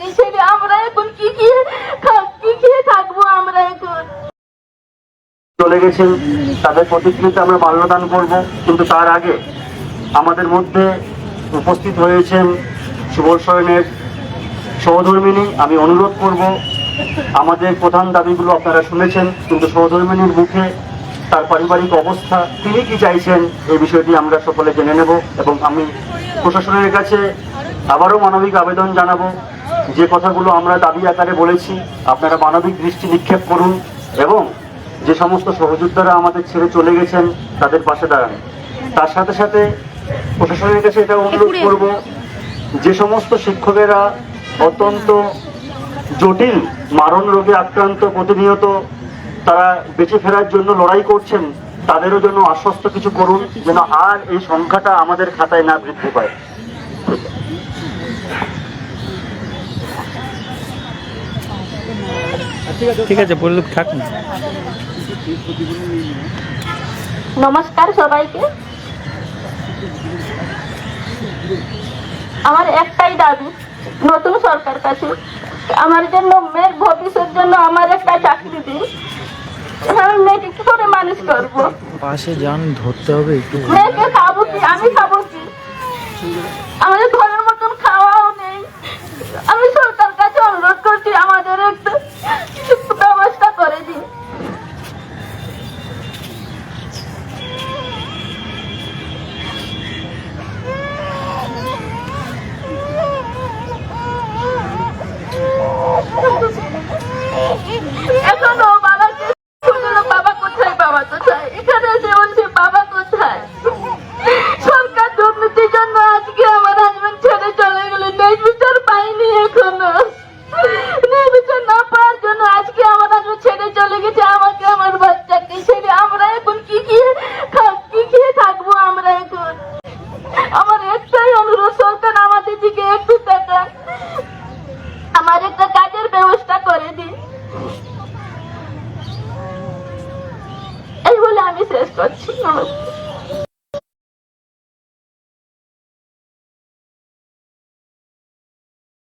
বাচ্চাকে ছেড়ে আমরা এখন কি খেয়ে থাকবো আমরা এখন। চলে গেছেন, তাদের প্রতিকৃতিতে আমরা মাল্যদান করব, কিন্তু তার আগে আমাদের মধ্যে উপস্থিত হয়েছেন সুবল সরেনের সহধর্মিনী। আমি অনুরোধ করব, আমাদের প্রধান দাবিগুলো আপনারা শুনেছেন, কিন্তু সহধর্মিনীর মুখে তার পারিবারিক অবস্থা, তিনি কি চাইছেন এই বিষয়টি আমরা সকলে জেনে নেব। এবং আমি প্রশাসনের কাছে আবারও মানবিক আবেদন জানাবো, যে কথাগুলো আমরা দাবি আকারে বলেছি আপনারা মানবিক দৃষ্টি নিক্ষেপ করুন এবং যে সমস্ত সহযোদ্ধারা আমাদের ছেড়ে চলে গেছেন তাদের পাশে দাঁড়ান। তার সাথে সাথে প্রশাসনের কাছে এটা অনুরোধ করব, যে সমস্ত শিক্ষকেরা অত্যন্ত জটিল মারণ রোগে আক্রান্ত, প্রতিনিয়ত তারা বেঁচে ফেরার জন্য লড়াই করছেন, তাদেরও জন্য আশ্বস্ত কিছু করুন, যেন আর এই সংখ্যাটা আমাদের খাতায় না বৃদ্ধি পায়। ঠিক আছে, বললুক থাক না। নমস্কার সবাইকে। আমার একটাই দাবি নতুন সরকার কাছে, আমার জন্য মেয়ের ভবিষ্যৎ জন্য আমার একটা চাকরি দিন। আমি মেয়েকে কি করে মানুষ করবো? পাশে যান, ধরতে হবে একটু। মেয়েকে খাবো কি, আমি খাবো কি? আমাদের ঘরের মতন খাওয়াও নেই। আমি সরকার কাছে অনুরোধ করছি আমাদের একটা ব্যবস্থা করে দিন। এখনো বাবাকে বাবা কোথায়, বাবা কোথায়, এখানে এসে বলছে বাবা কোথায়। সরকার দুর্নীতির জন্য আজকে আমার হাজবেন্ড ছেড়ে চলে গেল, ন্যায় বিচার পাইনি এখনো। ন্যায় বিচার না পাওয়ার জন্য আজকে আমার হাজবেন্ড ছেড়ে চলে গেছে আমাকে, আমার বাচ্চাকে ছেড়ে। আমরা এখন কি খেয়ে থাকবো আমরা এখন। আমার একটাই অনুরোধ, সরকার আমাদের দিকে একটু তাকান, আমার একটা কাজের ব্যবস্থা করে দিন। এই বলে আমি শেষ করছি। নমস্কার।